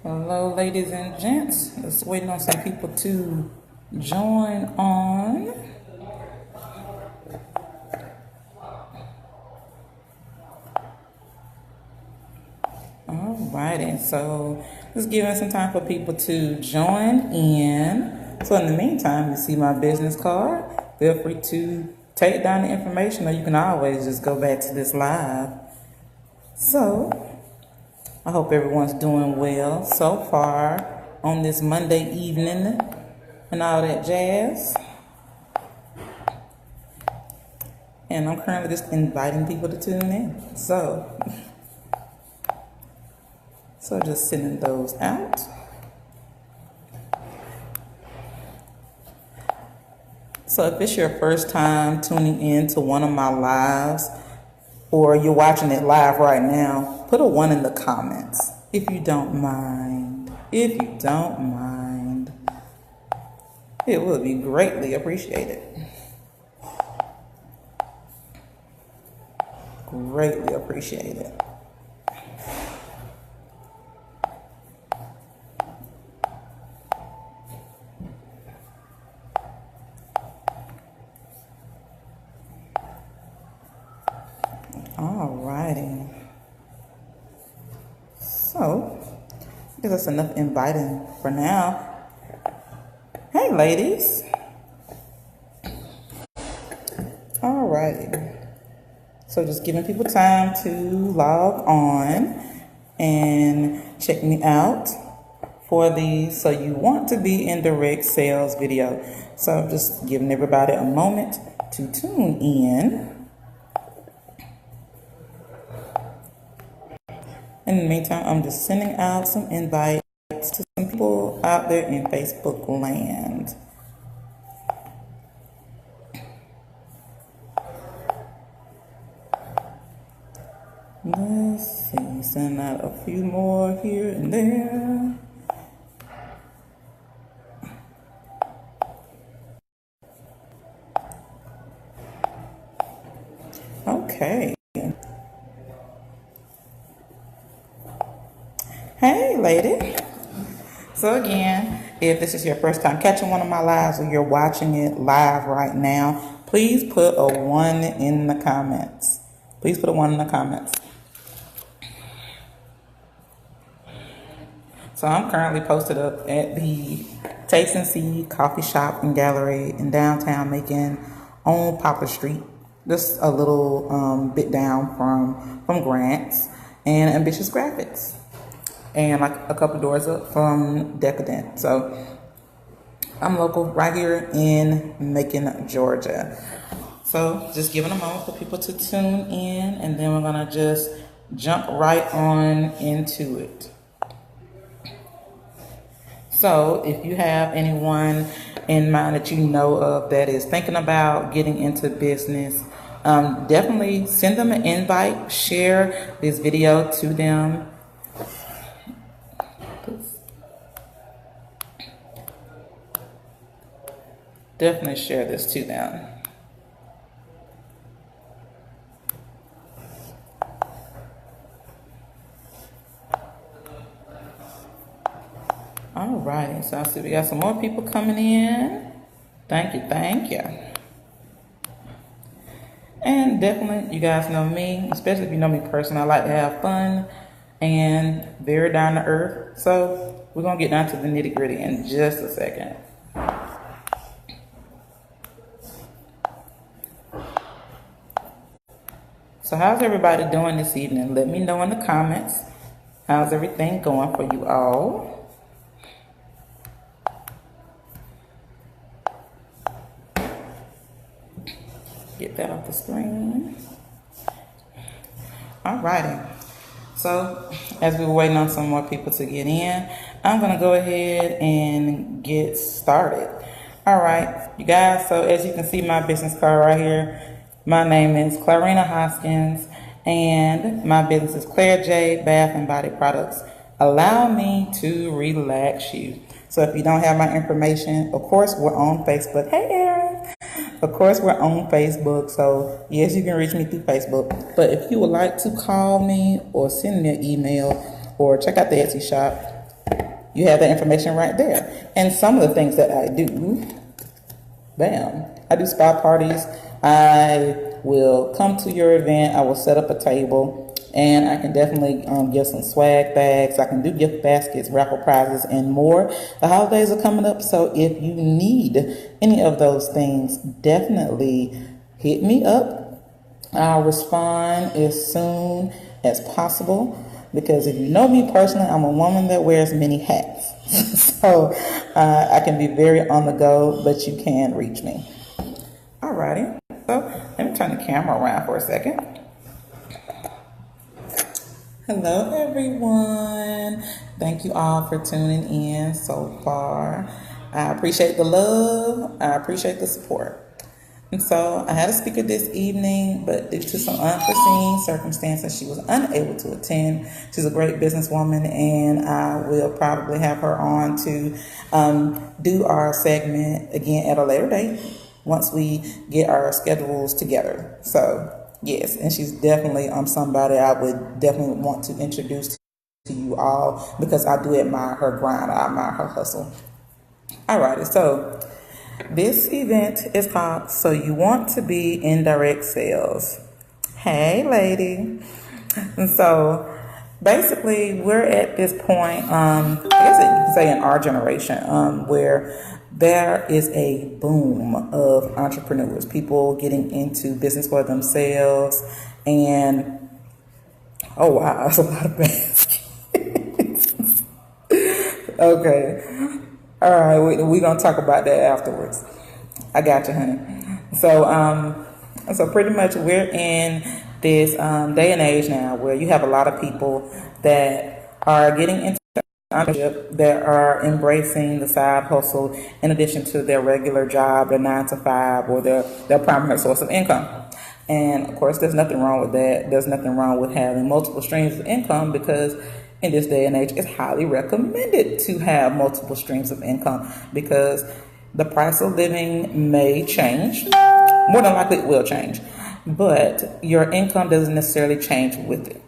Hello, ladies and gents. Just waiting on some people to join on. Alrighty, so just giving some time for people to join in. So in the meantime, you see my business card. Feel free to take down the information, or you can always just go back to this live. So I hope everyone's doing well so far on this Monday evening and all that jazz. And I'm currently just inviting people to tune in. So just sending those out. So if it's your first time tuning in to one of my lives, or you're watching it live right now, put a 1 in the comments if you don't mind. If you don't mind, it would be greatly appreciated. Greatly appreciated. Alrighty. So, I guess that's enough inviting for now. Hey, ladies. Alrighty. So, just giving people time to log on and check me out for the So You Want to Be in Direct Sales video. So, just giving everybody a moment to tune in. In the meantime, I'm just sending out some invites to some people out there in Facebook land. Let's see, send out a few more here and there. Okay. Hey, lady. So again, if this is your first time catching one of my lives or you're watching it live right now, please put a 1 in the comments. Please put a 1 in the comments. So I'm currently posted up at the Taste and See coffee shop and gallery in downtown Macon on Poplar Street. Just a little bit down from Grants and Ambitious Graphics. And like a couple doors up from Decadent. So I'm local right here in Macon, Georgia. So just giving a moment for people to tune in, and then we're gonna just jump right on into it. So if you have anyone in mind that you know of that is thinking about getting into business, definitely send them an invite, share this video to them. Definitely share this to them. All right, so I see we got some more people coming in. Thank you. And definitely, you guys know me, especially if you know me personally, I like to have fun and very down to earth. So we're gonna get down to the nitty gritty in just a second. So how's everybody doing this evening? Let me know in the comments. How's everything going for you all? Get that off the screen. Alrighty. So as we were waiting on some more people to get in, I'm gonna go ahead and get started. All right, you guys, so as you can see my business card right here, my name is Clarena Hoskins, and my business is Clare J Bath and Body Products. Allow me to relax you. So if you don't have my information, of course, we're on Facebook. Hey, Aaron. Of course, we're on Facebook. So yes, you can reach me through Facebook. But if you would like to call me or send me an email or check out the Etsy shop, You have the information right there. And some of the things that I do, bam, I do spa parties. I will come to your event. I will set up a table, and I can definitely give some swag bags. I can do gift baskets, raffle prizes, and more. The holidays are coming up, so if you need any of those things, definitely hit me up. I'll respond as soon as possible, because if you know me personally, I'm a woman that wears many hats. So I can be very on the go, but you can reach me. Alrighty, so let me turn the camera around for a second. Hello everyone. Thank you all for tuning in so far. I appreciate the love. I appreciate the support. And so I had a speaker this evening, but due to some unforeseen circumstances, she was unable to attend. She's a great businesswoman, and I will probably have her on to do our segment again at a later date once we get our schedules together. So yes, and she's definitely somebody I would definitely want to introduce to you all, because I do admire her grind. I admire her hustle. Alrighty, so this event is called So You Want to Be in Direct Sales. Hey, lady. And so basically, we're at this point, I guess you can say in our generation, where there is a boom of entrepreneurs, people getting into business for themselves. And oh wow, that's a lot of baskets. Okay. All right, we're going to talk about that afterwards. I got you, honey. So pretty much we're in this day and age now where you have a lot of people that are getting into entrepreneurship, that are embracing the side hustle in addition to their regular job, their 9 to 5, or their primary source of income. And of course, there's nothing wrong with that. There's nothing wrong with having multiple streams of income, because in this day and age, it's highly recommended to have multiple streams of income, because the price of living may change. More than likely, it will change. But your income doesn't necessarily change with it.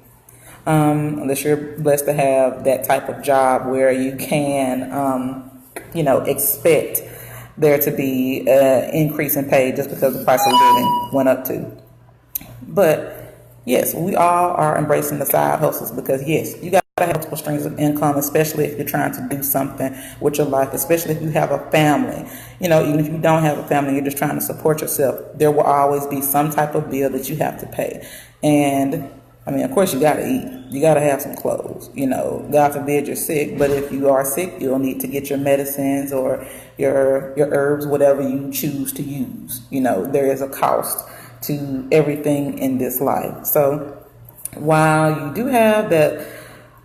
Unless you're blessed to have that type of job where you can, expect there to be an increase in pay just because the price of living went up too. But yes, we all are embracing the side hustles, because yes, you got to have multiple streams of income, especially if you're trying to do something with your life, especially if you have a family. Even if you don't have a family, you're just trying to support yourself, there will always be some type of bill that you have to pay. And I mean, of course, you got to eat. You got to have some clothes. God forbid you're sick, but if you are sick, you'll need to get your medicines or your herbs, whatever you choose to use. There is a cost to everything in this life. So while you do have that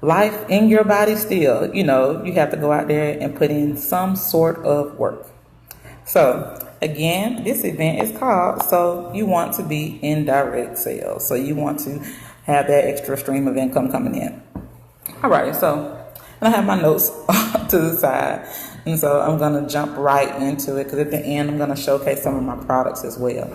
life in your body still, you have to go out there and put in some sort of work. So again, this event is called So You Want to Be in Direct Sales. So you want to have that extra stream of income coming in. All right, so I have my notes to the side. And so I'm going to jump right into it, because at the end, I'm going to showcase some of my products as well.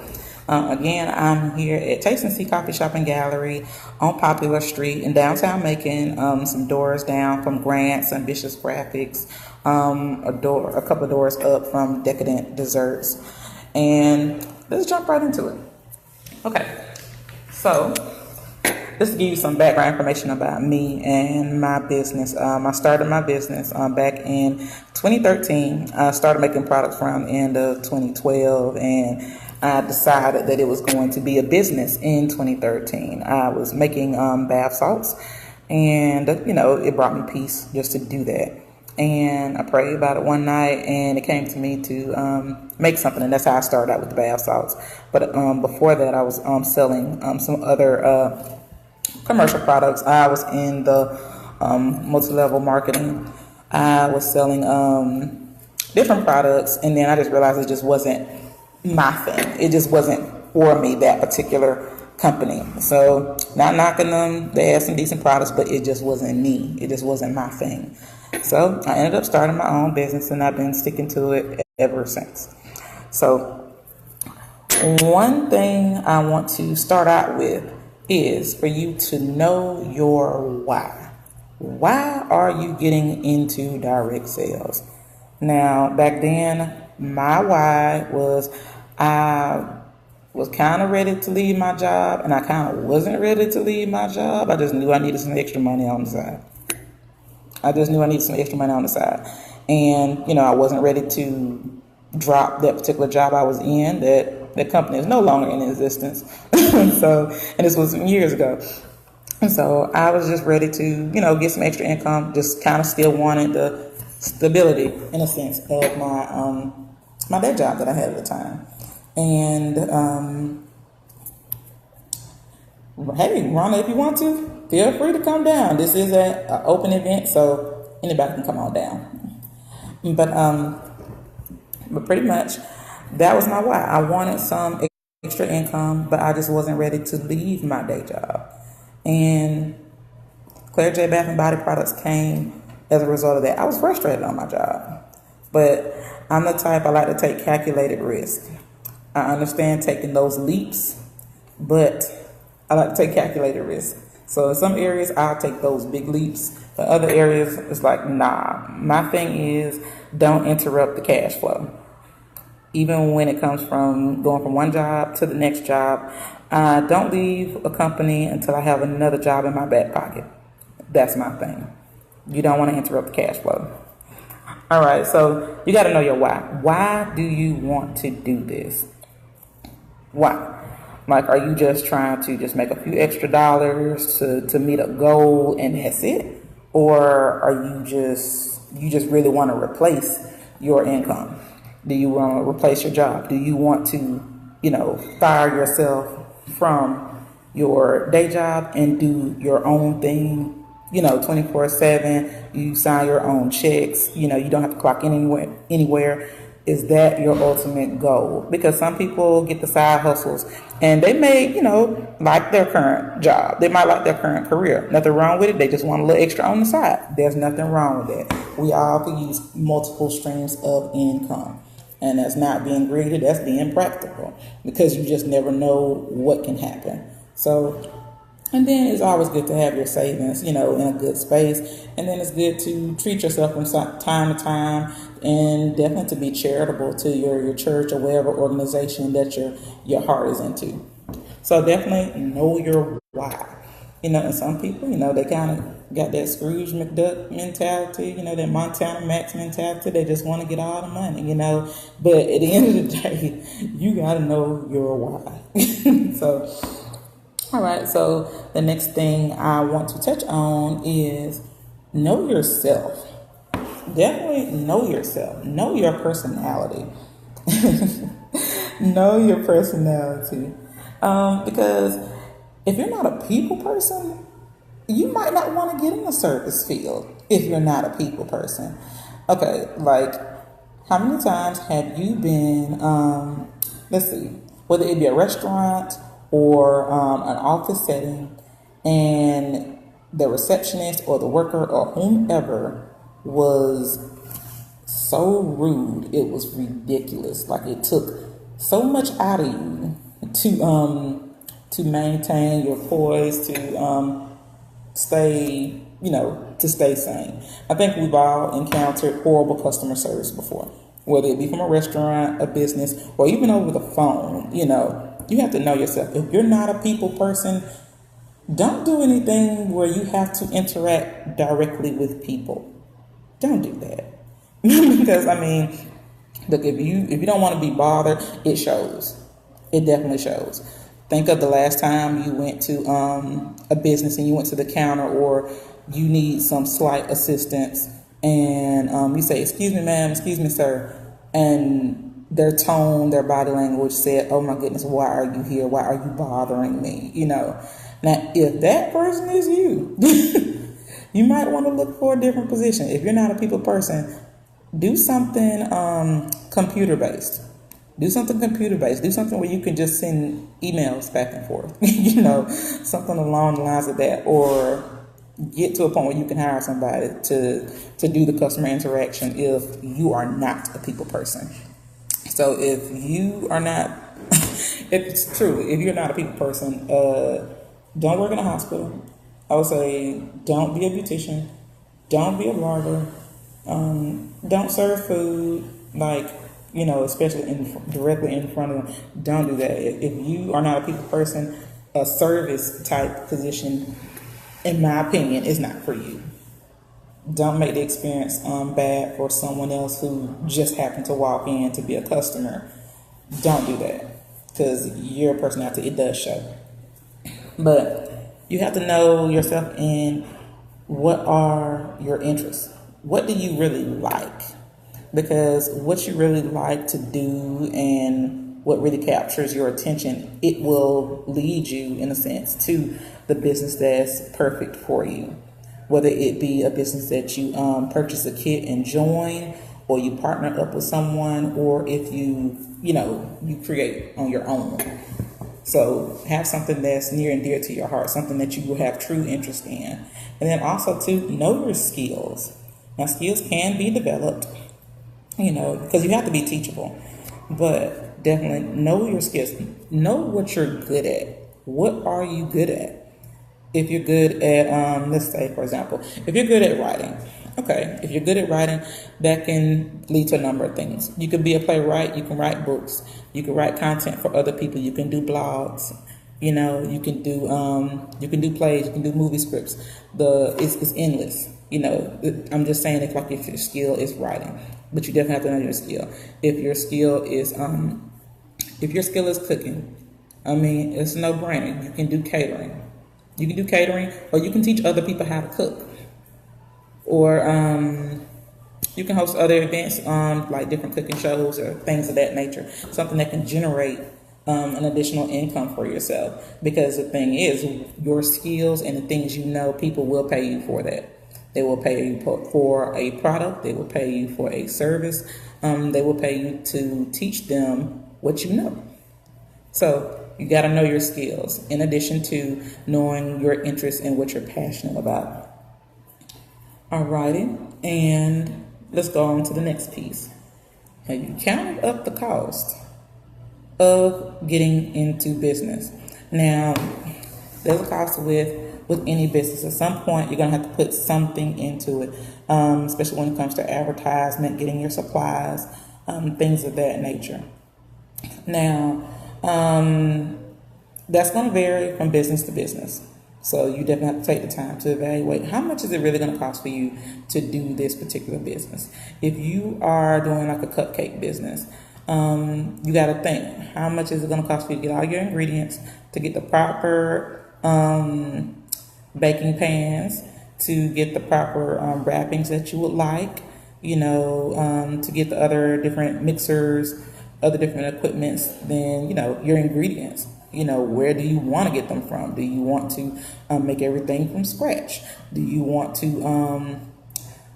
Again, I'm here at Taste and See Coffee Shop and Gallery on Popular Street in downtown Macon, some doors down from Grant's Ambitious Graphics, a couple of doors up from Decadent Desserts. And let's jump right into it. Okay, so just to give you some background information about me and my business. I started my business back in 2013. I started making products around the end of 2012, and I decided that it was going to be a business in 2013. I was making bath salts, and it brought me peace just to do that. And I prayed about it one night, and it came to me to make something, and that's how I started out with the bath salts. But before that, I was selling some other commercial products. I was in the multi-level marketing. I was selling different products, and then I just realized it just wasn't my thing. It just wasn't for me, that particular company. So not knocking them, they had some decent products, but it just wasn't me. It just wasn't my thing. So I ended up starting my own business, and I've been sticking to it ever since. So one thing I want to start out with is for you to know your why. why are you getting into direct sales? Now, back then, my why was I was kind of ready to leave my job, and I kind of wasn't ready to leave my job. I just knew I needed some extra money on the side. And, I wasn't ready to drop that particular job I was in. That company is no longer in existence. And this was years ago. And so I was just ready to, get some extra income, just kind of still wanted the stability, in a sense, of my day job that I had at the time. And, hey, Rhonda, if you want to, feel free to come down. This is an open event, so anybody can come on down. But pretty much, that was my why. I wanted some extra income, but I just wasn't ready to leave my day job. And Clare J Bath and Body Products came as a result of that. I was frustrated on my job, but I'm the type, I like to take calculated risk. I understand taking those leaps, but I like to take calculated risk. So in some areas, I'll take those big leaps. For other areas, it's like, nah. My thing is, don't interrupt the cash flow. Even when it comes from going from one job to the next job, don't leave a company until I have another job in my back pocket. That's my thing. You don't want to interrupt the cash flow. All right, so you got to know your why. Why do you want to do this? Why? Like, are you just trying to just make a few extra dollars to meet a goal and that's it? Or are you just really want to replace your income? Do you want to replace your job? Do you want to, fire yourself from your day job and do your own thing, 24/7? You sign your own checks, you don't have to clock in anywhere. Is that your ultimate goal? Because some people get the side hustles and they may, like their current job. They might like their current career. Nothing wrong with it. They just want a little extra on the side. There's nothing wrong with that. We all can use multiple streams of income. And that's not being greedy. That's being practical, because you just never know what can happen. So, and then it's always good to have your savings, in a good space. And then it's good to treat yourself from time to time, and definitely to be charitable to your church or whatever organization that your heart is into. So definitely know your why. And some people, they kind of got that Scrooge McDuck mentality, that Montana Max mentality. They just want to get all the money, But at the end of the day, you got to know your why. So, all right. So the next thing I want to touch on is know yourself. Definitely know yourself. Know your personality. Know your personality. Because if you're not a people person, you might not want to get in the service field if you're not a people person. Okay, like, how many times have you been, let's see, whether it be a restaurant or an office setting, and the receptionist or the worker or whomever was so rude, it was ridiculous. Like, it took so much out of you to maintain your poise, to stay sane. I think we've all encountered horrible customer service before, whether it be from a restaurant, a business, or even over the phone. You have to know yourself. If you're not a people person, don't do anything where you have to interact directly with people. Don't do that. Because, look, if you don't want to be bothered, it shows. It definitely shows. Think of the last time you went to a business and you went to the counter, or you need some slight assistance, and you say, "Excuse me, ma'am, excuse me, sir," and their tone, their body language said, "Oh my goodness, why are you here? Why are you bothering me?" Now, if that person is you, you might want to look for a different position. If you're not a people person, do something computer-based. Do something computer-based. Do something where you can just send emails back and forth. Something along the lines of that. Or get to a point where you can hire somebody to do the customer interaction if you are not a people person. So if you are not, if you're not a people person, don't work in a hospital. I would say don't be a beautician, don't be a barber, don't serve food like, especially directly in front of them. Don't do that. If you are not a people person, a service type position, in my opinion, is not for you. Don't make the experience bad for someone else who just happened to walk in to be a customer. Don't do that, because your personality, it does show. But you have to know yourself and what are your interests. What do you really like? Because what you really like to do and what really captures your attention, it will lead you, in a sense, to the business that's perfect for you. Whether it be a business that you purchase a kit and join, or you partner up with someone, or if you create on your own. So have something that's near and dear to your heart, something that you will have true interest in. And then also to know your skills. Now, skills can be developed, because you have to be teachable. But definitely know your skills. Know what you're good at. What are you good at? If you're good at, let's say, for example, if you're good at writing, okay, if you're good at writing, that can lead to a number of things. You could be a playwright, you can write books, you can write content for other people, you can do blogs, you can do plays, you can do movie scripts. It's endless. I'm just saying if your skill is writing, but you definitely have to know your skill. If your skill is cooking, it's no brainer. You can do catering. You can do catering, or you can teach other people how to cook. Or you can host other events, like different cooking shows or things of that nature. Something that can generate an additional income for yourself. Because the thing is, your skills and the things people will pay you for that. They will pay you for a product. They will pay you for a service. They will pay you to teach them what you know. So you got to know your skills, in addition to knowing your interests and what you're passionate about. Alrighty, and let's go on to the next piece. Have you counted up the cost of getting into business? Now, there's a cost with any business. At some point, you're going to have to put something into it, especially when it comes to advertisement, getting your supplies, things of that nature. Now, that's going to vary from business to business. So you definitely have to take the time to evaluate how much is it really going to cost for you to do this particular business. If you are doing like a cupcake business, you got to think, how much is it going to cost for you to get all your ingredients, to get the proper baking pans, to get the proper wrappings that you would like, to get the other different mixers, other different equipments, then, your ingredients. Where do you want to get them from? Do you want to make everything from scratch? Do you want to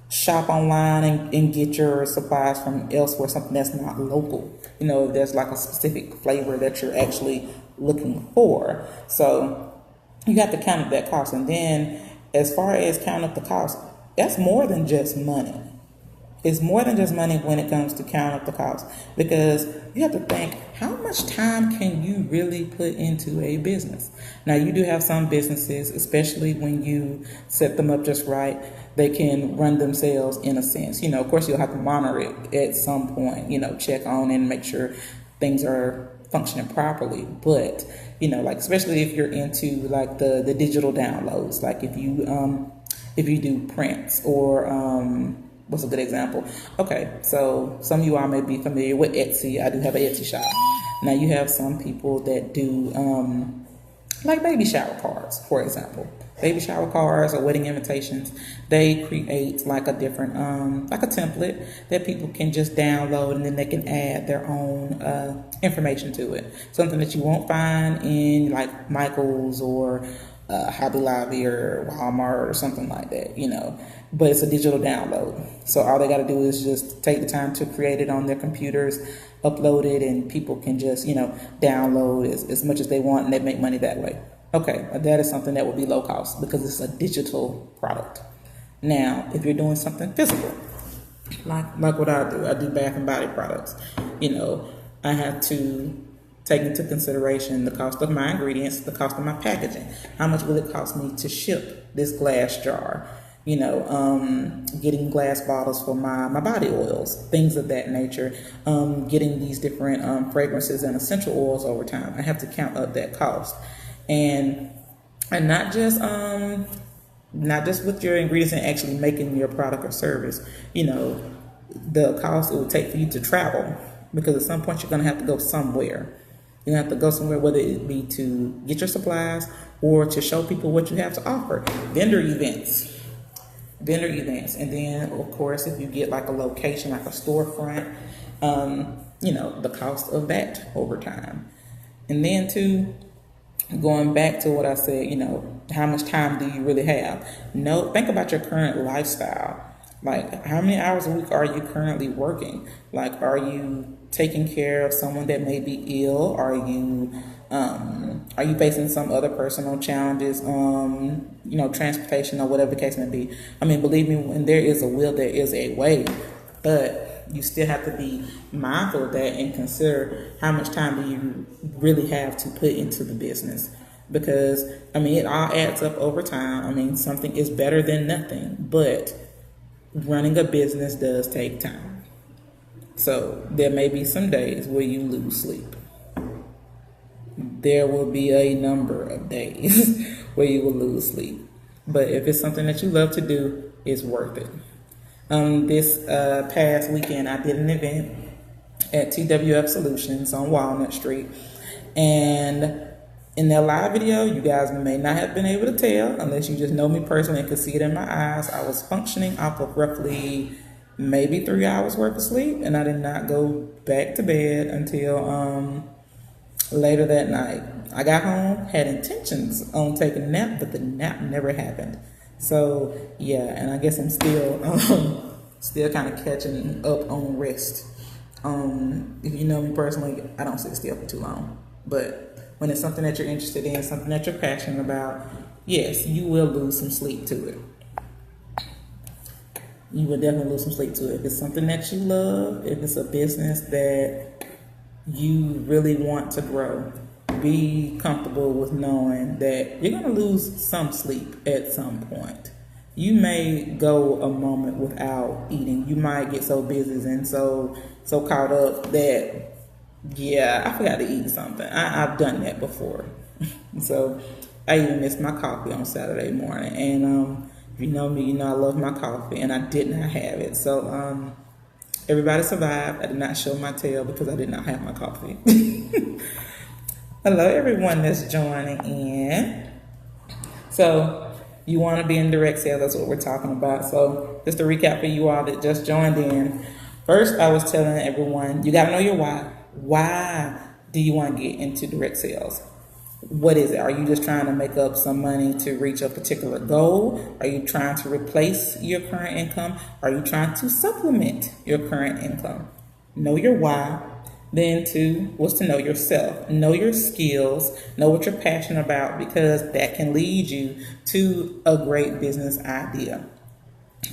shop online and get your supplies from elsewhere, something that's not local? There's like a specific flavor that you're actually looking for. So you have to count up that cost. And then as far as counting up the cost, that's more than just money. It's more than just money when it comes to counting up the cost, because you have to think, how much time can you really put into a business? Now, you do have some businesses, especially when you set them up just right, they can run themselves in a sense. Of course, you'll have to monitor it at some point, check on and make sure things are functioning properly. But, like especially if you're into like the digital downloads, like if you do prints or what's a good example? Okay, so some of you all may be familiar with Etsy. I do have an Etsy shop. Now you have some people that do like baby shower cards, for example. Baby shower cards or wedding invitations. They create like a different, like a template that people can just download, and then they can add their own information to it. Something that you won't find in like Michael's or Hobby Lobby or Walmart or something like that, but it's a digital download. So all they got to do is just take the time to create it on their computers, upload it, and people can just, download as much as they want, and they make money that way. Okay, that is something that will be low cost because it's a digital product. Now, if you're doing something physical, like what I do bath and body products, I have to take into consideration the cost of my ingredients, the cost of my packaging. How much will it cost me to ship this glass jar? Getting glass bottles for my body oils, things of that nature. Getting these different fragrances and essential oils over time. I have to count up that cost, and not just with your ingredients and actually making your product or service. The cost it would take for you to travel, because at some point you're going to have to go somewhere. You have to go somewhere, whether it be to get your supplies or to show people what you have to offer. Vendor events. And then, of course, if you get like a location, like a storefront, the cost of that over time. And then too, going back to what I said, how much time do you really have? Think about your current lifestyle. Like, how many hours a week are you currently working? Like, are you taking care of someone that may be ill? Are you facing some other personal challenges, transportation or whatever the case may be? I mean, believe me, when there is a will, there is a way, but you still have to be mindful of that and consider how much time do you really have to put into the business. Because, it all adds up over time. Something is better than nothing, but running a business does take time. So there may be some days where you lose sleep. There will be a number of days where you will lose sleep. But if it's something that you love to do, it's worth it. This past weekend, I did an event at TWF Solutions on Walnut Street. And in that live video, you guys may not have been able to tell, unless you just know me personally and could see it in my eyes. I was functioning off of roughly maybe 3 hours worth of sleep, and I did not go back to bed until later that night. I got home, had intentions on taking a nap, but the nap never happened. So yeah, and I guess I'm still kind of catching up on rest. If you know me personally, I don't sit still for too long. But when it's something that you're interested in, something that you're passionate about, yes, you will lose some sleep to it. You will definitely lose some sleep to it. If it's something that you love, if it's a business that you really want to grow, be comfortable with knowing that you're going to lose some sleep at some point. You may go a moment without eating. You might get so busy and so caught up that, yeah, I forgot to eat something. I've done that before. So I even missed my coffee on Saturday morning. And if you know me, you know I love my coffee, and I did not have it. So everybody survived. I did not show my tail because I did not have my coffee. Hello, everyone that's joining in. So you want to be in direct sales. That's what we're talking about. So just to recap for you all that just joined in. First, I was telling everyone, you got to know your why. Why do you want to get into direct sales? What is it? Are you just trying to make up some money to reach a particular goal? Are you trying to replace your current income? Are you trying to supplement your current income? Know your why. Then two was to know yourself, know your skills, know what you're passionate about, because that can lead you to a great business idea.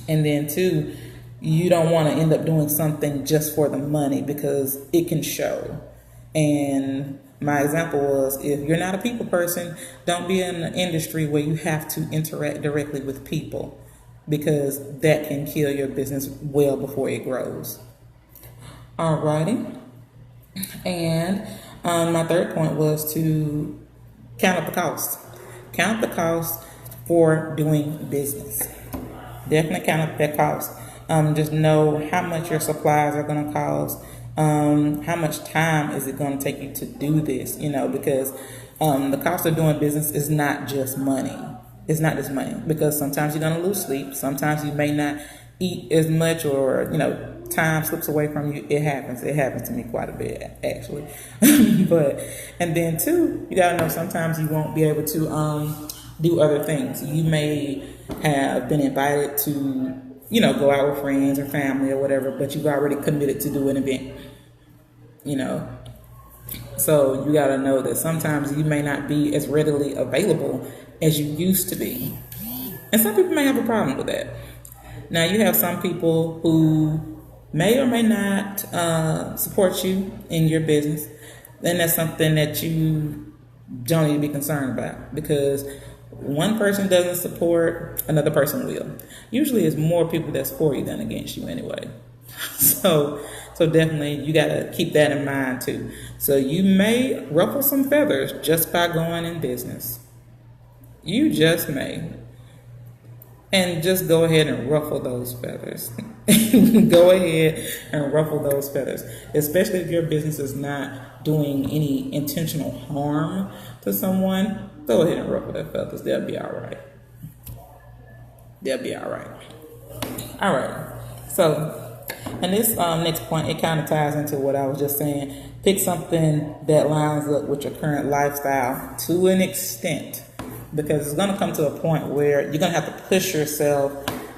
And then two, you don't want to end up doing something just for the money, because it can show. And my example was, if you're not a people person, don't be in an industry where you have to interact directly with people, because that can kill your business well before it grows. Alrighty. And my third point was to count up the cost. Count the cost for doing business. Definitely count up that cost. Just know how much your supplies are going to cost. How much time is it going to take you to do this? Because the cost of doing business is not just money. It's not just money, because sometimes you're going to lose sleep. Sometimes you may not eat as much, or, time slips away from you. It happens. It happens to me quite a bit, actually. And then two, you got to know sometimes you won't be able to do other things. You may have been invited to, go out with friends or family or whatever, but you've already committed to do an event, So you got to know that sometimes you may not be as readily available as you used to be. And some people may have a problem with that. Now, you have some people who may or may not support you in your business. then that's something that you don't need to be concerned about, because one person doesn't support, another person will. Usually it's more people that's for you than against you anyway. So definitely you got to keep that in mind too. So you may ruffle some feathers just by going in business. You just may. And just go ahead and ruffle those feathers. Go ahead and ruffle those feathers. Especially if your business is not doing any intentional harm to someone, go ahead and ruffle their feathers. They'll be all right. They'll be all right. All right. So, and this next point, it kind of ties into what I was just saying. Pick something that lines up with your current lifestyle to an extent. Because it's going to come to a point where you're going to have to push yourself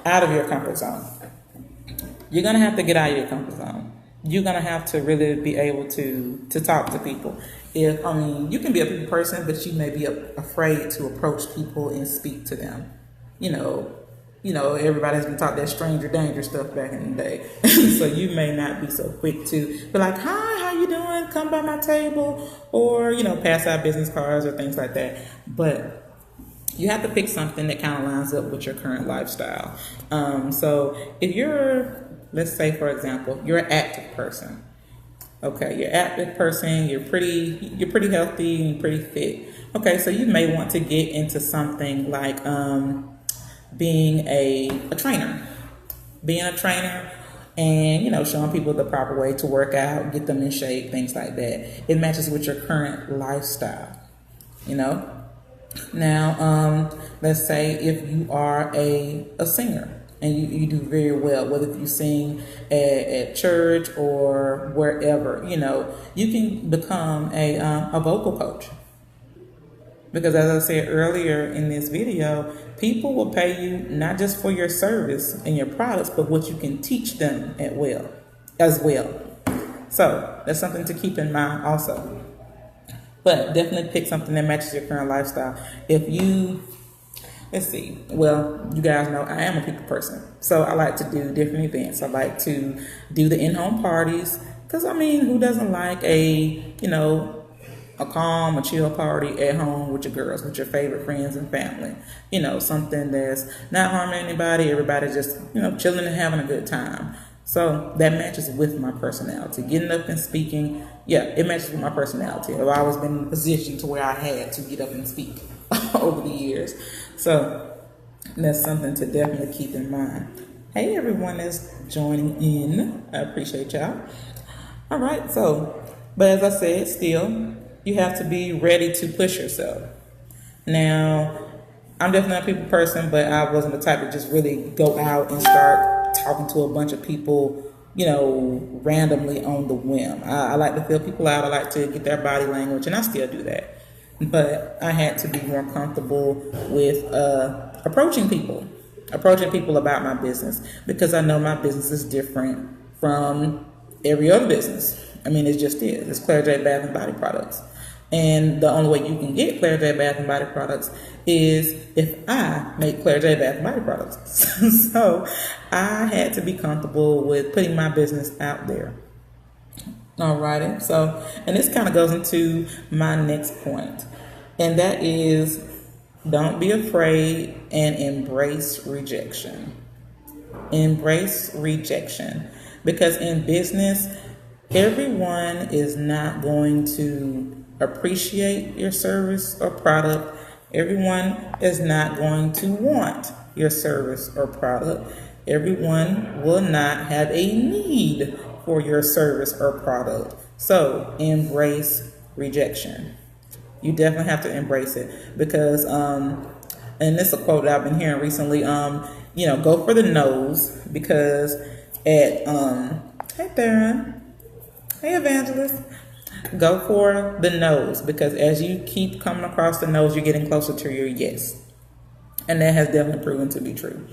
out of your comfort zone. You're going to have to get out of your comfort zone. You're going to have to really be able to talk to people. You can be a people person, but you may be afraid to approach people and speak to them. Everybody's been taught that stranger danger stuff back in the day. So you may not be so quick to be like, hi, how you doing? Come by my table. Or, pass out business cards or things like that. But you have to pick something that kind of lines up with your current lifestyle. So if you're, let's say, for example, you're an active person. Okay, you're an active person, you're pretty healthy and pretty fit. Okay, so you may want to get into something like being a trainer. Being a trainer and, showing people the proper way to work out, get them in shape, things like that. It matches with your current lifestyle, Now, let's say if you are a singer and you do very well, whether you sing at church or wherever, you can become a vocal coach. Because as I said earlier in this video, people will pay you not just for your service and your products, but what you can teach them as well. So that's something to keep in mind also. But definitely pick something that matches your current lifestyle. You guys know I am a people person. So I like to do different events. I like to do the in-home parties. Because, who doesn't like a calm, a chill party at home with your girls, with your favorite friends and family. Something that's not harming anybody. Everybody just, chilling and having a good time. So that matches with my personality. Getting up and speaking, it matches with my personality. I've always been in a position to where I had to get up and speak over the years. So that's something to definitely keep in mind. Hey, everyone that's joining in. I appreciate y'all. All right, but as I said, still, you have to be ready to push yourself. Now, I'm definitely a people person, but I wasn't the type to just really go out and start talking to a bunch of people, randomly on the whim. I like to feel people out. I like to get their body language, and I still do that. But I had to be more comfortable with approaching people about my business, because I know my business is different from every other business. It just is. It's Clare J Bath and Body Products. And the only way you can get Clare J Bath and Body Products is if I make Clare J Bath and Body Products. So I had to be comfortable with putting my business out there. Alrighty. So, and this kind of goes into my next point. And that is, don't be afraid and embrace rejection. Embrace rejection. Because in business, everyone is not going to appreciate your service or product. Everyone is not going to want your service or product. Everyone will not have a need for your service or product. So embrace rejection. You definitely have to embrace it, because and this is a quote that I've been hearing recently, go for the no's, because hey Theron, hey Evangelist, go for the no's, because as you keep coming across the no's, you're getting closer to your yes. And that has definitely proven to be true.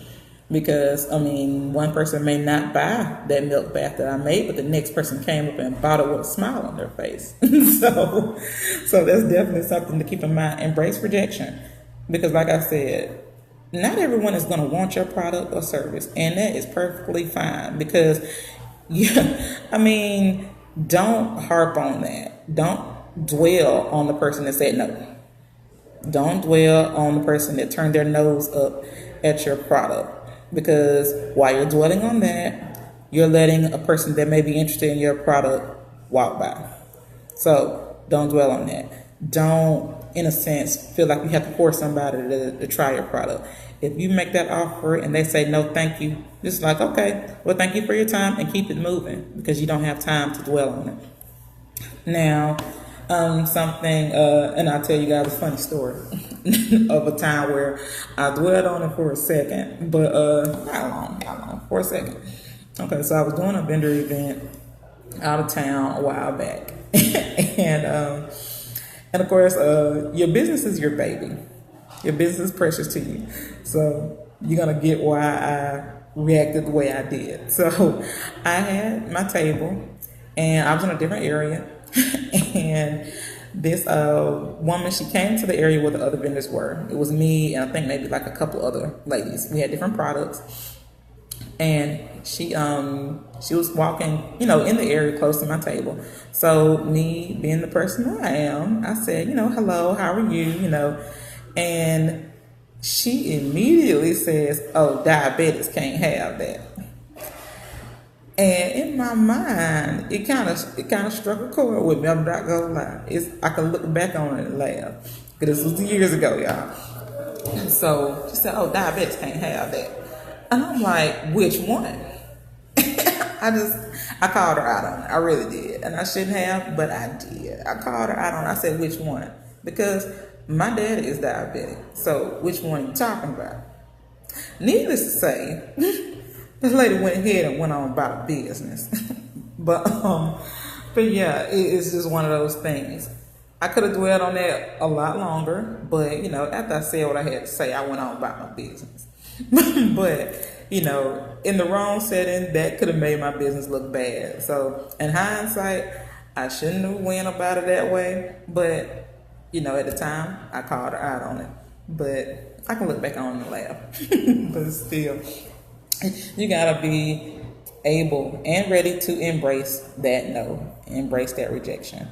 Because, one person may not buy that milk bath that I made, but the next person came up and bought it with a smile on their face. So that's definitely something to keep in mind. Embrace rejection. Because like I said, not everyone is going to want your product or service. And that is perfectly fine. Because, don't harp on that. Don't dwell on the person that said no. Don't dwell on the person that turned their nose up at your product, because while you're dwelling on that, you're letting a person that may be interested in your product walk by. So don't dwell on that. Don't, in a sense, feel like you have to force somebody to try your product. If you make that offer and they say no, thank you, just like, okay, well, thank you for your time, and keep it moving, because you don't have time to dwell on it. Now, and I'll tell you guys a funny story of a time where I dwelled on it for a second, but not long, for a second. Okay, so I was doing a vendor event out of town a while back, and of course, your business is your baby. Your business is precious to you, so you're gonna get why I reacted the way I did. So I had my table, and I was in a different area. And this woman, she came to the area where the other vendors were. It was me and I think maybe like a couple other ladies. We had different products, and she was walking, in the area close to my table. So me being the person I am, I said, hello, how are you? And she immediately says, "Oh, diabetics can't have that." And in my mind, it kind of struck a chord with me. I'm not gonna lie. I can look back on it and laugh, because this was years ago, y'all. And so she said, "Oh, diabetics can't have that," and I'm like, "Which one?" I called her out on it. I really did, and I shouldn't have, but I did. I called her out on it. I said, "Which one?" Because my dad is diabetic. So which one are you talking about? Needless to say, this lady went ahead and went on about business. but yeah, it's just one of those things. I could have dwelled on that a lot longer, but after I said what I had to say, I went on about my business. But in the wrong setting, that could have made my business look bad. So in hindsight, I shouldn't have went about it that way. But at the time, I called her out on it. But I can look back on and laugh. But still, you gotta be able and ready to embrace that no, embrace that rejection,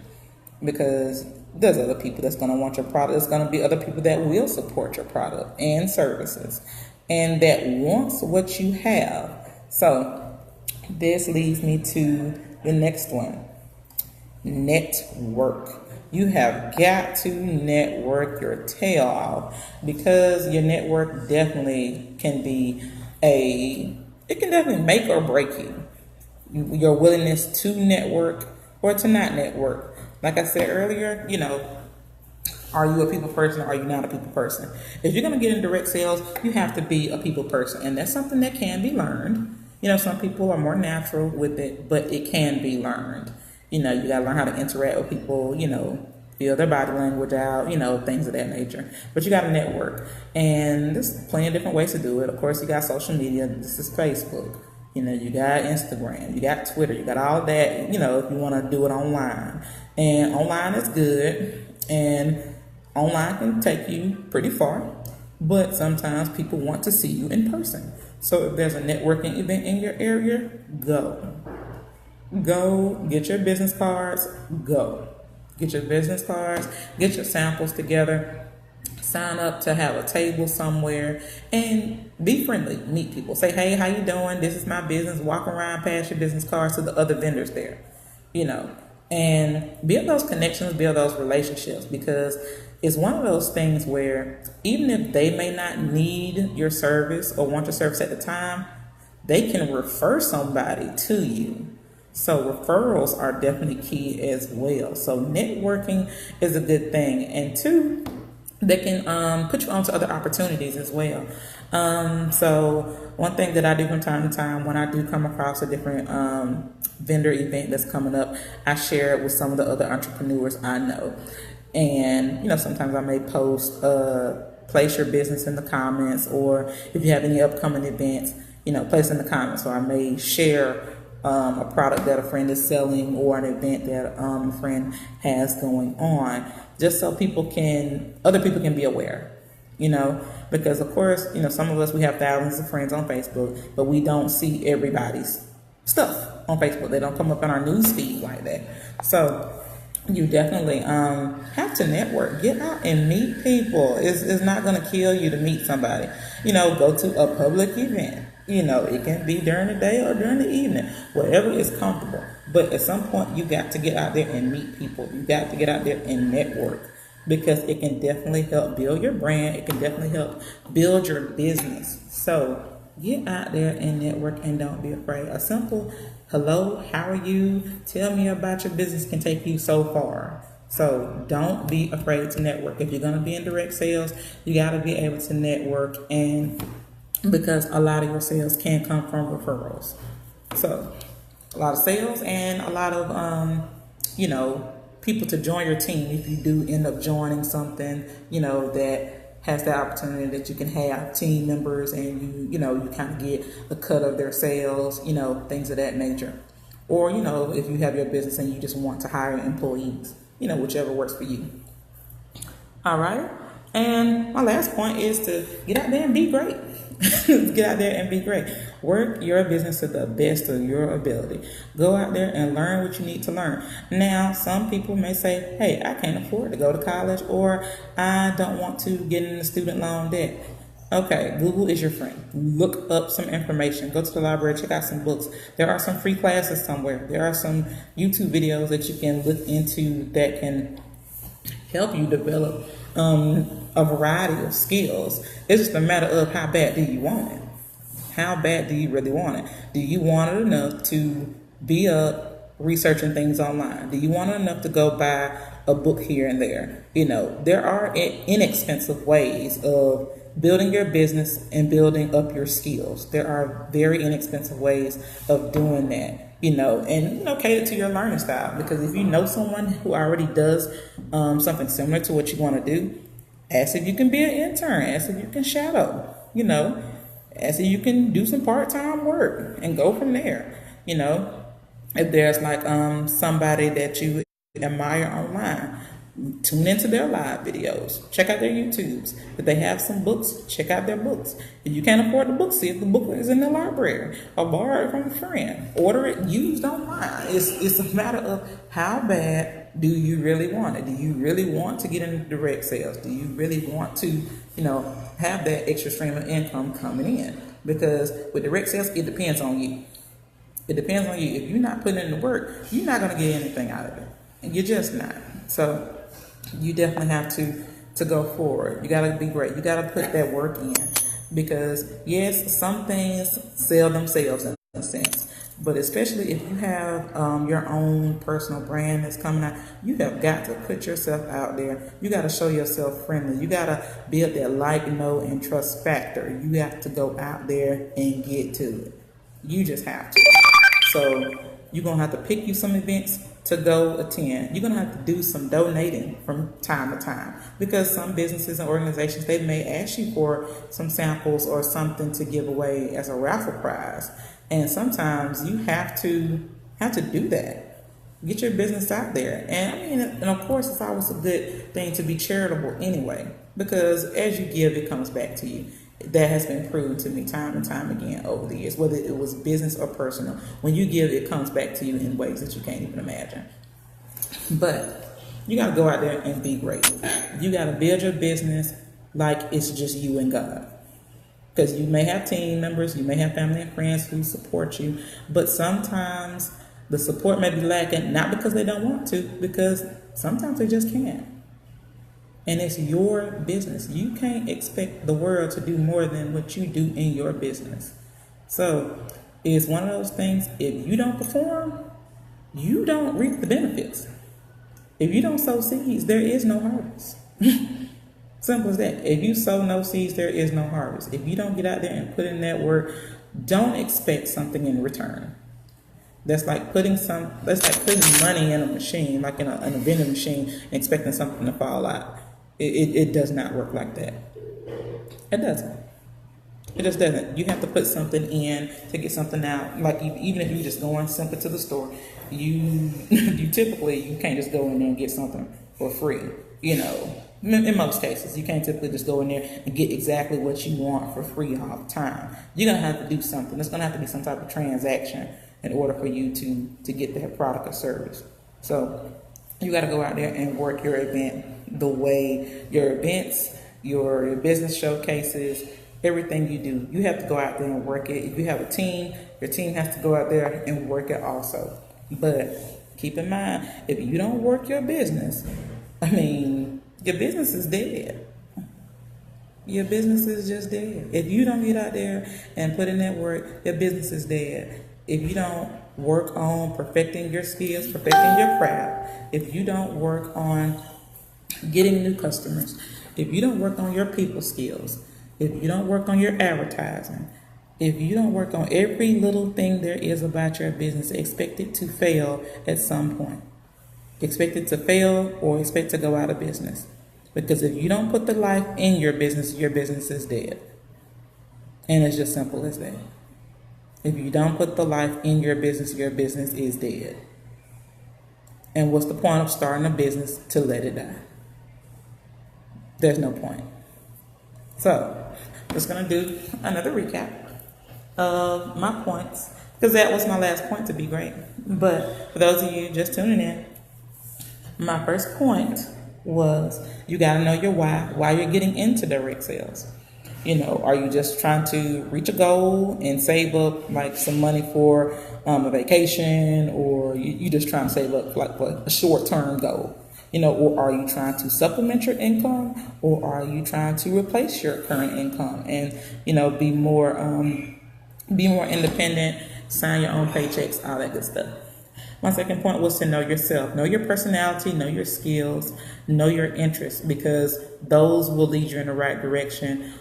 because there's other people that's gonna want your product. There's gonna be other people that will support your product and services, and that wants what you have. So this leads me to the next one: network. You have got to network your tail off, because your network definitely can be it can definitely make or break you. Your willingness to network or to not network. Like I said earlier, are you a people person or are you not a people person? If you're going to get in direct sales, you have to be a people person. And that's something that can be learned. Some people are more natural with it, but it can be learned. You got to learn how to interact with people, feel their body language out, things of that nature. But you got to network. And there's plenty of different ways to do it. Of course, you got social media. This is Facebook. You got Instagram. You got Twitter. You got all that, if you want to do it online. And online is good. And online can take you pretty far. But sometimes people want to see you in person. So if there's a networking event in your area, go. Go get your business cards. Go. Get your business cards, get your samples together, sign up to have a table somewhere, and be friendly. Meet people. Say, "Hey, how you doing? This is my business." Walk around, pass your business cards to the other vendors there, and build those connections, build those relationships, because it's one of those things where even if they may not need your service or want your service at the time, they can refer somebody to you. So referrals are definitely key as well. So networking is a good thing. And two, they can put you on to other opportunities as well. So one thing that I do from time to time, when I do come across a different vendor event that's coming up, I share it with some of the other entrepreneurs I know. And, sometimes I may post, place your business in the comments, or if you have any upcoming events, place in the comments. So I may share a product that a friend is selling, or an event that a friend has going on, just so other people can be aware, because of course, some of us, we have thousands of friends on Facebook, but we don't see everybody's stuff on Facebook. They don't come up in our news feed like that. So you definitely have to network. Get out and meet people. It's not going to kill you to meet somebody. Go to a public event. It can be during the day or during the evening, whatever is comfortable. But at some point, you got to get out there and meet people. You got to get out there and network, because it can definitely help build your brand. It can definitely help build your business. So get out there and network, and don't be afraid. A simple hello, how are you? Tell me about your business can take you so far. So don't be afraid to network. If you're going to be in direct sales, you got to be able to network, and because a lot of your sales can come from referrals. So a lot of sales and a lot of, people to join your team if you do end up joining something, that has the opportunity that you can have team members, and you kind of get a cut of their sales, things of that nature. Or, if you have your business and you just want to hire employees, whichever works for you. All right. And my last point is to get out there and be great. Get out there and be great. Work your business to the best of your ability. Go out there and learn what you need to learn. Now, some people may say, hey, I can't afford to go to college, or I don't want to get into student loan debt. Okay, Google is your friend. Look up some information. Go to the library, check out some books. There are some free classes somewhere. There are some YouTube videos that you can look into that can help you develop a variety of skills. It's just a matter of how bad do you want it? How bad do you really want it? Do you want it enough to be up researching things online? Do you want it enough to go buy a book here and there? There are inexpensive ways of building your business and building up your skills. There are very inexpensive ways of doing that. And cater to your learning style. Because if you know someone who already does something similar to what you want to do, ask if you can be an intern. Ask if you can shadow. Ask if you can do some part-time work and go from there. If there's like somebody that you admire online, tune into their live videos. Check out their YouTubes. If they have some books, check out their books. If you can't afford the book, see if the book is in the library, or borrow it from a friend. Order it used online. It's a matter of how bad do you really want it? Do you really want to get into direct sales? Do you really want to, have that extra stream of income coming in? Because with direct sales, it depends on you. It depends on you. If you're not putting in the work, you're not going to get anything out of it. And you're just not. So you definitely have to go forward. You got to be great. You got to put that work in, because yes, some things sell themselves in a sense, but especially if you have your own personal brand that's coming out, you have got to put yourself out there. You got to show yourself friendly. You got to build that like, know, and trust factor. You have to go out there and get to it. You just have to. So you're going to have to pick you some events to go attend. You're going to have to do some donating from time to time, because some businesses and organizations, they may ask you for some samples or something to give away as a raffle prize. And sometimes you have to do that. Get your business out there. And of course, it's always a good thing to be charitable anyway, because as you give, it comes back to you. That has been proven to me time and time again over the years, whether it was business or personal. When you give, it comes back to you in ways that you can't even imagine. But you got to go out there and be great. You got to build your business like it's just you and God. Because you may have team members, you may have family and friends who support you, but sometimes the support may be lacking, not because they don't want to, because sometimes they just can't. And it's your business. You can't expect the world to do more than what you do in your business. So it's one of those things, if you don't perform, you don't reap the benefits. If you don't sow seeds, there is no harvest. Simple as that. If you sow no seeds, there is no harvest. If you don't get out there and put in that work, don't expect something in return. That's like putting money in a machine, like in a vending machine, and expecting something to fall out. It does not work like that. It doesn't. It just doesn't. You have to put something in to get something out. Like even if you just going simply to the store, you can't just go in there and get something for free. In most cases, you can't typically just go in there and get exactly what you want for free all the time. You're gonna have to do something. There's gonna have to be some type of transaction in order for you to get that product or service. So You got to go out there and work your event the way your events, your business showcases, everything you do. You have to go out there and work it. If you have a team, your team has to go out there and work it also. But keep in mind, if you don't work your business, your business is dead. Your business is just dead. If you don't get out there and put in that work, your business is dead. If you don't work on perfecting your skills, perfecting your craft, if you don't work on getting new customers, if you don't work on your people skills, if you don't work on your advertising, if you don't work on every little thing there is about your business, expect it to fail at some point. Expect it to fail or expect to go out of business. Because if you don't put the life in your business is dead. And it's just simple as that. If you don't put the life in your business is dead. And what's the point of starting a business to let it die? There's no point. So, just going to do another recap of my points. Because that was my last point, to be great. But for those of you just tuning in, my first point was you got to know your why you're getting into direct sales. Are you just trying to reach a goal and save up like some money for a vacation, or you just trying to save up like for a short-term goal? Or are you trying to supplement your income, or are you trying to replace your current income and, be more independent, sign your own paychecks, all that good stuff. My second point was to know yourself, know your personality, know your skills, know your interests, because those will lead you in the right direction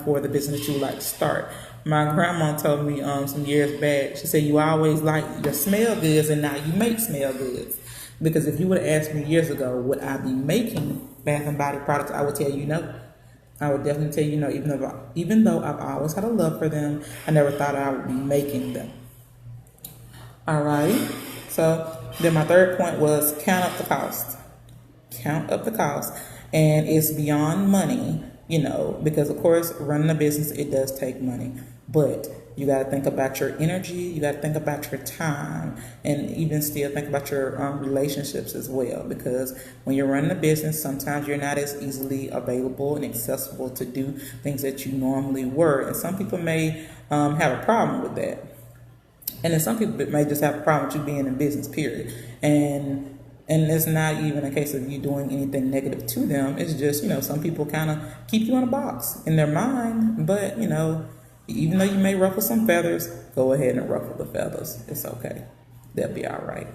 for the business you would like to start. My grandma told me some years back, she said, you always like your smell goods and now you make smell goods. Because if you would have asked me years ago, would I be making Bath and Body products, I would tell you no. I would definitely tell you no, even though I've always had a love for them, I never thought I would be making them. All right. So then my third point was count up the cost. Count up the cost. And it's beyond money, because of course running a business, it does take money. But you got to think about your energy. You got to think about your time, and even still think about your relationships as well. Because when you're running a business, sometimes you're not as easily available and accessible to do things that you normally were. And some people may have a problem with that. And then some people may just have a problem with you being in business, period. And it's not even a case of you doing anything negative to them. It's just, some people kind of keep you in a box in their mind. But, even though you may ruffle some feathers, go ahead and ruffle the feathers. It's okay. They'll be all right.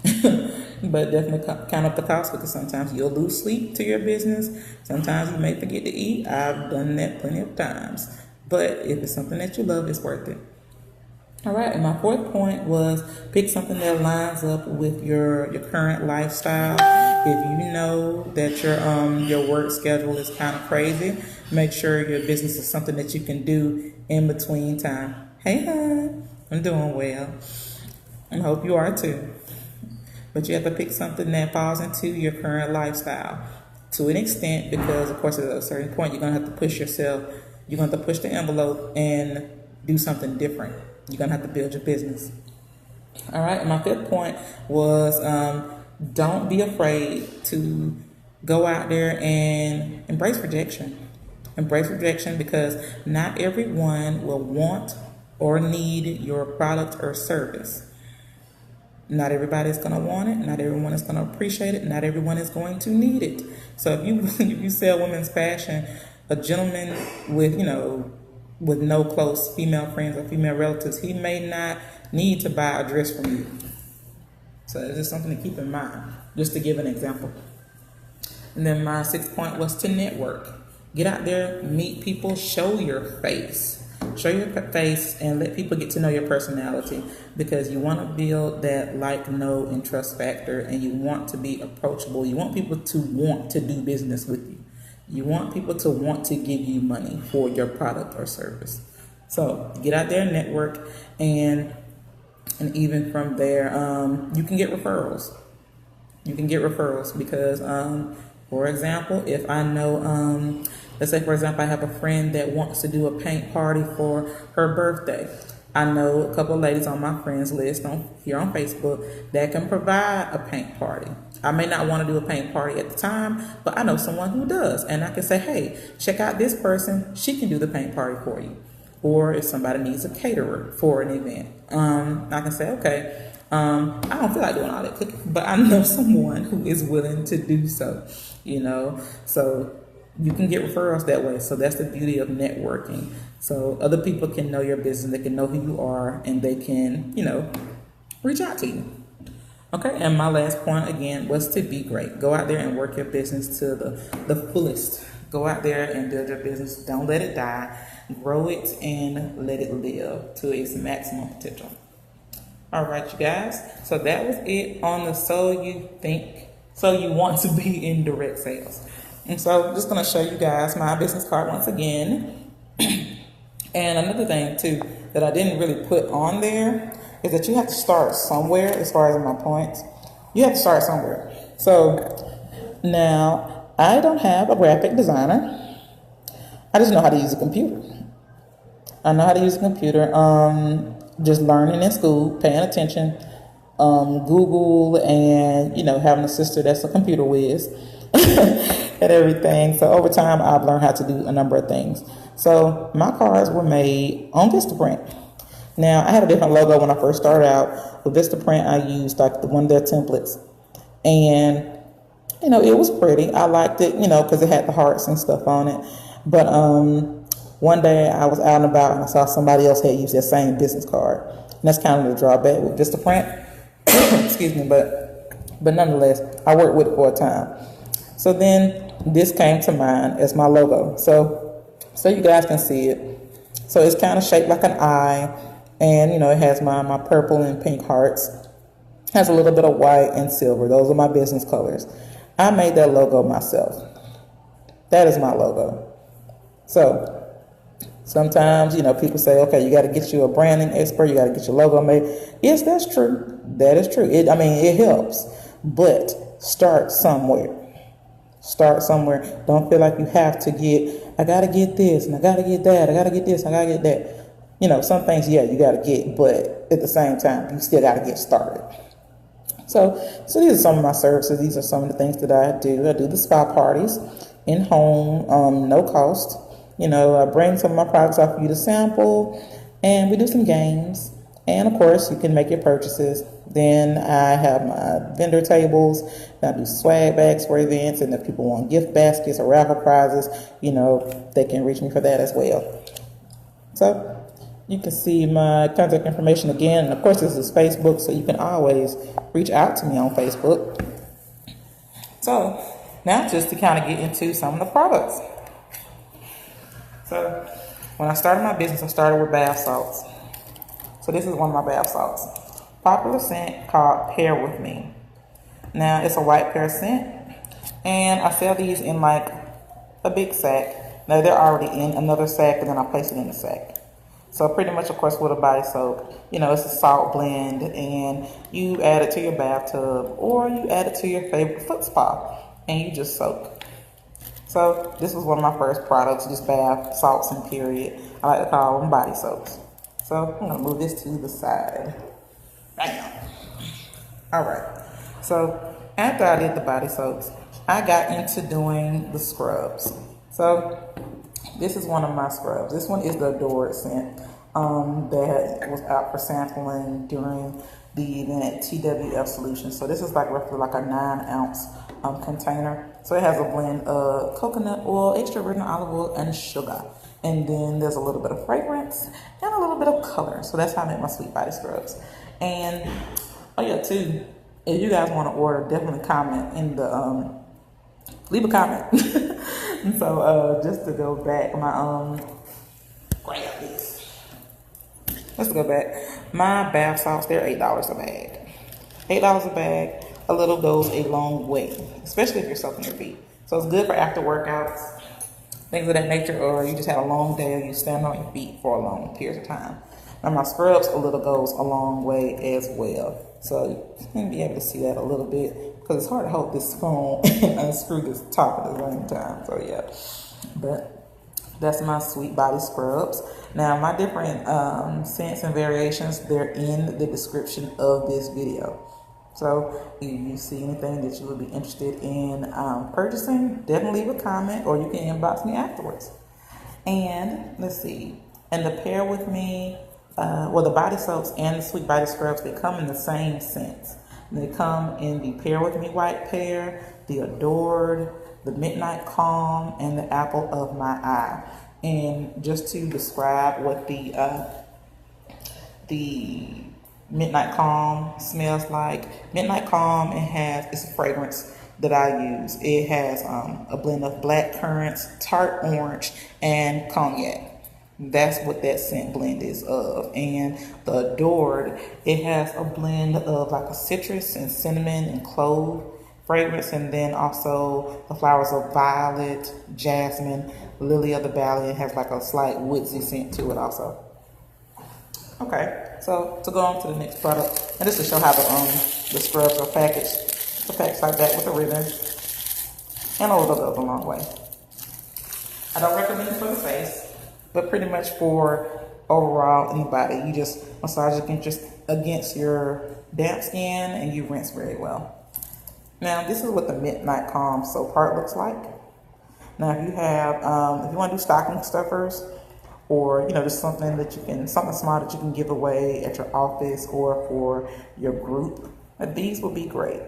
But definitely count up the cost, because sometimes you'll lose sleep to your business. Sometimes you may forget to eat. I've done that plenty of times. But if it's something that you love, it's worth it. All right, and my fourth point was pick something that lines up with your current lifestyle. If you know that your work schedule is kind of crazy, make sure your business is something that you can do in between time. Hey, hon, I'm doing well. I hope you are too. But you have to pick something that falls into your current lifestyle to an extent, because of course at a certain point you're going to have to push yourself. You're going to have to push the envelope and do something different. You're going to have to build your business. All right. And my fifth point was don't be afraid to go out there and embrace rejection. Embrace rejection, because not everyone will want or need your product or service. Not everybody is going to want it. Not everyone is going to appreciate it. Not everyone is going to need it. So if you sell women's fashion, a gentleman with no close female friends or female relatives, he may not need to buy a dress from you. So it's just something to keep in mind, just to give an example. And then my sixth point was to network. Get out there, meet people, show your face. Show your face and let people get to know your personality, because you want to build that like, know, and trust factor, and you want to be approachable. You want people to want to do business with you. You want people to want to give you money for your product or service. So get out there and network, and even from there, you can get referrals. You can get referrals because, for example, if I know, let's say, for example, I have a friend that wants to do a paint party for her birthday. I know a couple of ladies on my friends list here on Facebook that can provide a paint party. I may not want to do a paint party at the time, but I know someone who does. And I can say, hey, check out this person. She can do the paint party for you. Or if somebody needs a caterer for an event, I can say, okay, I don't feel like doing all that cooking, but I know someone who is willing to do so, you know. So you can get referrals that way. So that's the beauty of networking. So other people can know your business, they can know who you are, and they can, you know, reach out to you. Okay, and my last point again was to be great. Go out there and work your business to the fullest. Go out there and build your business. Don't let it die. Grow it and let it live to its maximum potential. All right, you guys. So that was it on the So You Want to Be in Direct Sales. And so I'm just going to show you guys my business card once again. And another thing too that I didn't really put on there is that you have to start somewhere. As far as my points, you have to start somewhere. So now I don't have a graphic designer. I just know how to use a computer. I know how to use a computer. Just learning in school, paying attention, Google, and, you know, having a sister that's a computer whiz and everything. So over time, I've learned how to do a number of things. So my cards were made on Vistaprint. Now, I had a different logo when I first started out. With Vistaprint, I used like one of their templates. And, you know, it was pretty. I liked it, you know, because it had the hearts and stuff on it. But one day I was out and about and I saw somebody else had used that same business card. And that's kind of the drawback with Vistaprint. Excuse me, but nonetheless, I worked with it for a time. So then this came to mind as my logo. So you guys can see it. So it's kind of shaped like an eye. And, you know, it has my purple and pink hearts. Has a little bit of white and silver. Those are my business colors. I made that logo myself. That is my logo. So sometimes, you know, people say, okay, you got to get you a branding expert. You got to get your logo made. Yes, that's true. That is true. It helps. But start somewhere. Start somewhere. Don't feel like you have to I got to get this and I got to get that. I got to get this. I got to get that. You know, some things, yeah, you got to get, but at the same time, you still got to get started. So these are some of my services. These are some of the things that I do. I do the spa parties in home, no cost. You know, I bring some of my products out for you to sample, and we do some games. And of course, you can make your purchases. Then I have my vendor tables. I do swag bags for events, and if people want gift baskets or raffle prizes, you know, they can reach me for that as well. So you can see my contact information again. And of course, this is Facebook, so you can always reach out to me on Facebook. So now just to kind of get into some of the products. So when I started my business, I started with bath salts. So this is one of my bath salts. Popular scent called Pair With Me. Now it's a white pear scent. And I sell these in like a big sack. Now they're already in another sack, and then I place it in the sack. So pretty much, of course, with a body soap, you know, it's a salt blend, and you add it to your bathtub, or you add it to your favorite foot spa, and you just soak. So this was one of my first products, just bath salts and period. I like to call them body soaps. So I'm gonna move this to the side. Bam. All right. So after I did the body soaps, I got into doing the scrubs. So this is one of my scrubs. This one is the Adored scent that was out for sampling during the event at TWF Solutions. So this is like roughly like a 9-ounce container. So it has a blend of coconut oil, extra virgin olive oil, and sugar. And then there's a little bit of fragrance and a little bit of color. So that's how I make my Sweet Body Scrubs. And, oh yeah, too, if you guys want to order, definitely comment in the, leave a comment. And so just to go back, grab this. Let's go back. My bath salts, they're $8 a bag. $8 a bag. A little goes a long way, especially if you're soaking your feet. So it's good for after workouts, things of that nature, or you just had a long day or you stand on your feet for a long period of time. Now my scrubs, a little goes a long way as well. So you can be able to see that a little bit, because it's hard to hold this phone and unscrew this top at the same time. So yeah, but that's my Sweet Body Scrubs. Now my different scents and variations, they're in the description of this video. So if you see anything that you would be interested in purchasing, definitely leave a comment or you can inbox me afterwards. And let's see, and the pair with me, the body soaps and the sweet body scrubs, they come in the same scents. They come in the pair with me white pair, the adored, the midnight calm, and the apple of my eye. And just to describe what the midnight calm smells like. Midnight calm, it's a fragrance that I use. It has a blend of black currants, tart orange, and cognac. That's what that scent blend is of. And the adored, it has a blend of like a citrus and cinnamon and clove fragrance, and then also the flowers of violet, jasmine, lily of the valley. It has like a slight woodsy scent to it also. Okay, so to go on to the next product, and this to show how the scrubs are packaged. It's packaged like that with a ribbon, and all of goes a long way. I don't recommend it for the face, but pretty much for overall anybody. You just massage it against your damp skin and you rinse very well. Now this is what the Midnight Calm soap part looks like. Now if you have, if you want to do stocking stuffers, or just something small that you can give away at your office or for your group, these will be great.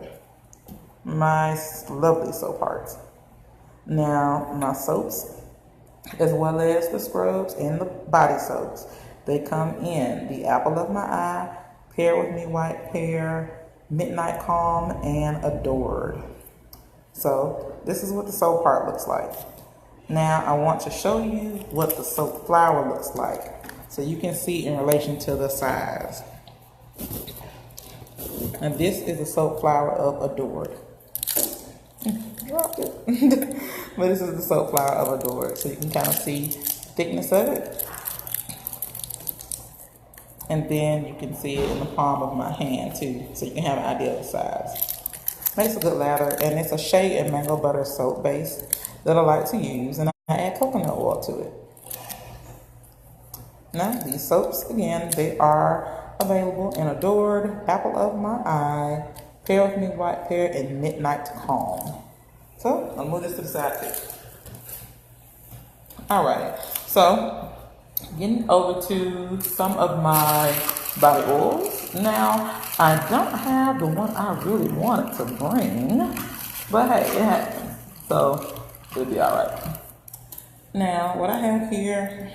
My lovely soap parts. Now my soaps, as well as the scrubs and the body soaps, they come in the apple of my eye, pair with me white pair, midnight calm, and adored. So this is what the soap part looks like. Now I want to show you what the soap flower looks like, so you can see in relation to the size. And this is the soap flower of adored. Dropped it. But this is the soap flower of adored, so you can kind of see the thickness of it. And then you can see it in the palm of my hand too, so you can have an idea of the size. Makes a good lather, and it's a shea and mango butter soap base that I like to use, and I add coconut oil to it. Now these soaps, again, they are available in adored, apple of my eye, pair with me white pair, and midnight calm. So I'll move this to the side too. All right, so getting over to some of my body oils. Now I don't have the one I really wanted to bring, but hey, it happens, so it'll be all right. Now what I have here,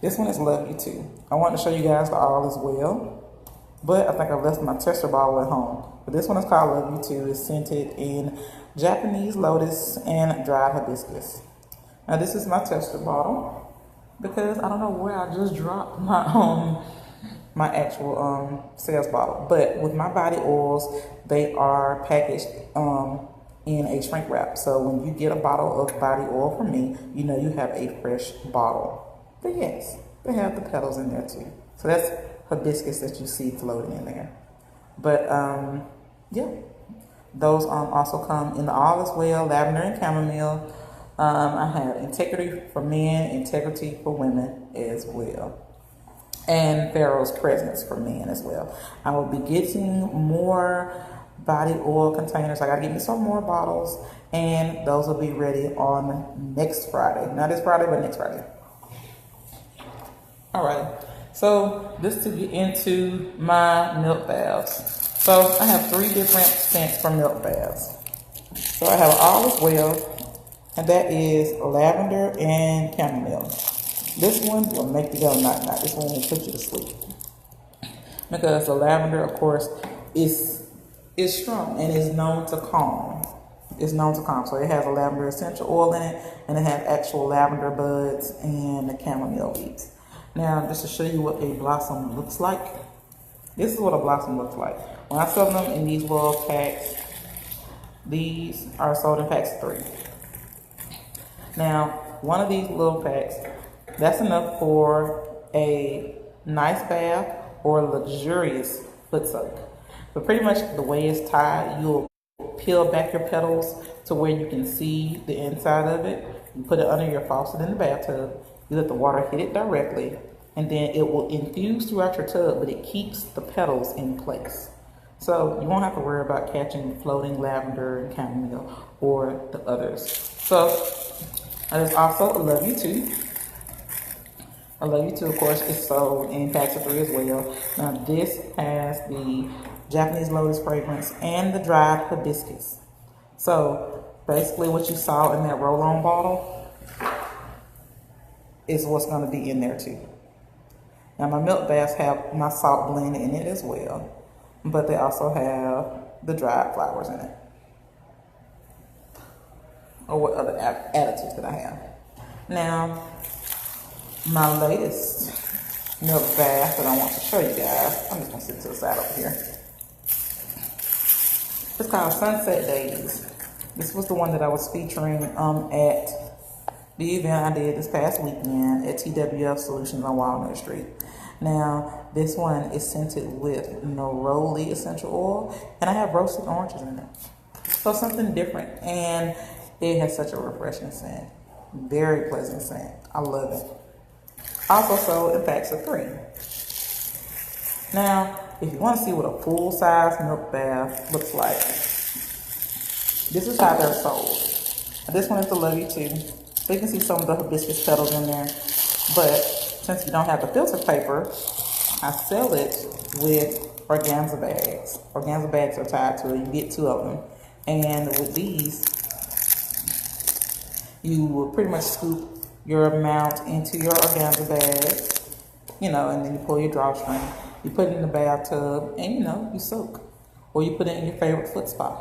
this one is Love You Too. I want to show you guys the all as well, but I think I left my tester bottle at home. But this one is called Love You Too. It's scented in Japanese lotus and dried hibiscus. Now this is my tester bottle because I don't know where I just dropped my actual sales bottle. But with my body oils, they are packaged in a shrink wrap. So when you get a bottle of body oil from me, you know you have a fresh bottle. But yes, they have the petals in there too. So that's hibiscus that you see floating in there. But yeah, those also come in the all as well, lavender and chamomile. I have integrity for men, integrity for women as well, and Pharaoh's presence for men as well. I will be getting more body oil containers. I gotta get me some more bottles, and those will be ready on next Friday. Not this Friday, but next Friday. All right, so just to get into my milk baths. So I have 3 different scents for milk baths. So I have all as well, and that is lavender and chamomile. This one will make you go night night. This one will put you to sleep. Because the lavender, of course, is strong and is known to calm. It's known to calm. So it has a lavender essential oil in it, and it has actual lavender buds and the chamomile leaves. Now, just to show you what a blossom looks like, this is what a blossom looks like. When I sell them in these little packs, these are sold in packs of 3. Now, one of these little packs, that's enough for a nice bath or a luxurious foot soak. But pretty much the way it's tied, you'll peel back your petals to where you can see the inside of it. You put it under your faucet in the bathtub. You let the water hit it directly, and then it will infuse throughout your tub, but it keeps the petals in place. So you won't have to worry about catching floating lavender and chamomile or the others. So there's also a Love You Too. I Love You Too, of course, is sold in packs of 3 as well. Now this has the Japanese lotus fragrance and the dried hibiscus. So basically what you saw in that roll-on bottle is what's going to be in there too. Now my milk baths have my salt blend in it as well, but they also have the dried flowers in it. Or what other additives that I have. Now, my latest milk bath that I want to show you guys, I'm just going to sit to the side over here. It's called Sunset Days. This was the one that I was featuring at the event I did this past weekend at TWF Solutions on Walnut Street. Now, this one is scented with neroli essential oil, and I have roasted oranges in it. So something different, and it has such a refreshing scent. Very pleasant scent. I love it. Also sold in packs of 3. Now, if you want to see what a full-size milk bath looks like, this is how they're sold. This one is the Love You Too. So you can see some of the hibiscus petals in there. But since you don't have the filter paper, I sell it with organza bags. Organza bags are tied to it. You get 2 of them. And with these, you will pretty much scoop your amount into your organza bag, and then you pull your drawstring. You put it in the bathtub, and you soak. Or you put it in your favorite foot spa.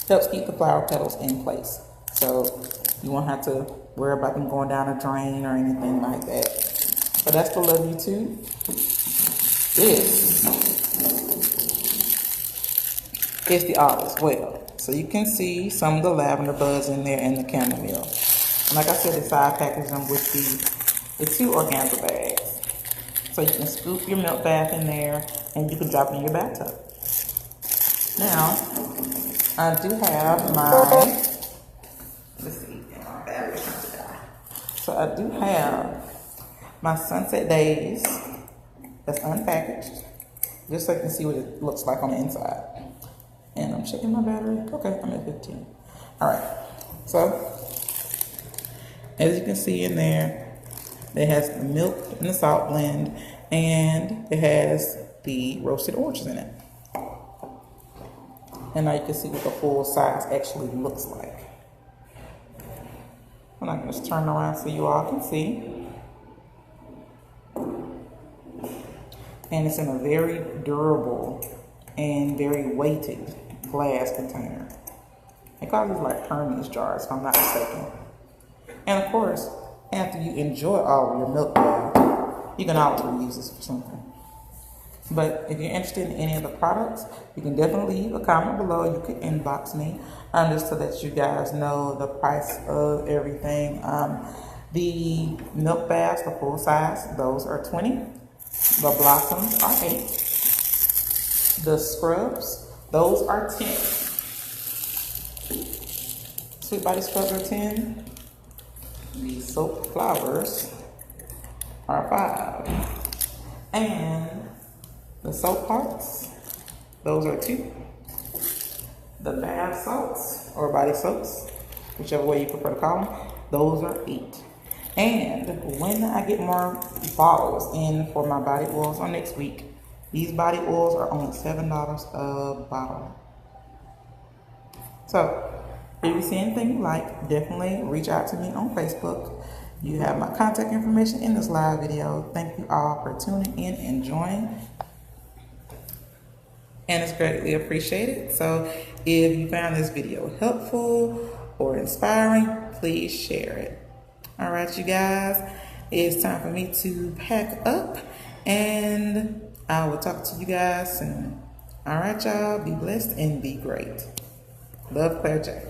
Helps keep the flower petals in place. So you won't have to worry about them going down a drain or anything like that. So that's the Love You Too. This is the olive well. So you can see some of the lavender buds in there and the chamomile. And like I said, it's side packaged them with the 2 organza bags. So you can scoop your milk bath in there and you can drop it in your bathtub. Now, I do have my, let's see, my battery's trying to die. So I do have my Sunset Days that's unpackaged, just so you can see what it looks like on the inside. And I'm checking my battery. Okay, I'm at 15. All right, so as you can see in there, it has the milk and the salt blend, and it has the roasted oranges in it. And now you can see what the full size actually looks like. And I can just turn around so you all can see. And it's in a very durable and very weighted glass container. They call these like Hermes jars, if I'm not mistaken. And of course, after you enjoy all of your milk bath, you can always reuse this for something. But if you're interested in any of the products, you can definitely leave a comment below. You can inbox me just to let you guys know the price of everything. The milk baths, the full size, those are 20. The blossoms are 8. The scrubs, those are 10. Sweet Body scrubs are 10. The soap flowers are 5. And the soap parts, those are 2. The bath salts or body soaps, whichever way you prefer to call them, those are 8. And when I get more bottles in for my body oils on next week, these body oils are only $7 a bottle. So if you see anything you like, definitely reach out to me on Facebook. You have my contact information in this live video. Thank you all for tuning in and joining. And it's greatly appreciated. So if you found this video helpful or inspiring, please share it. All right, you guys, it's time for me to pack up, and I will talk to you guys soon. All right, y'all, be blessed and be great. Love, Clare J.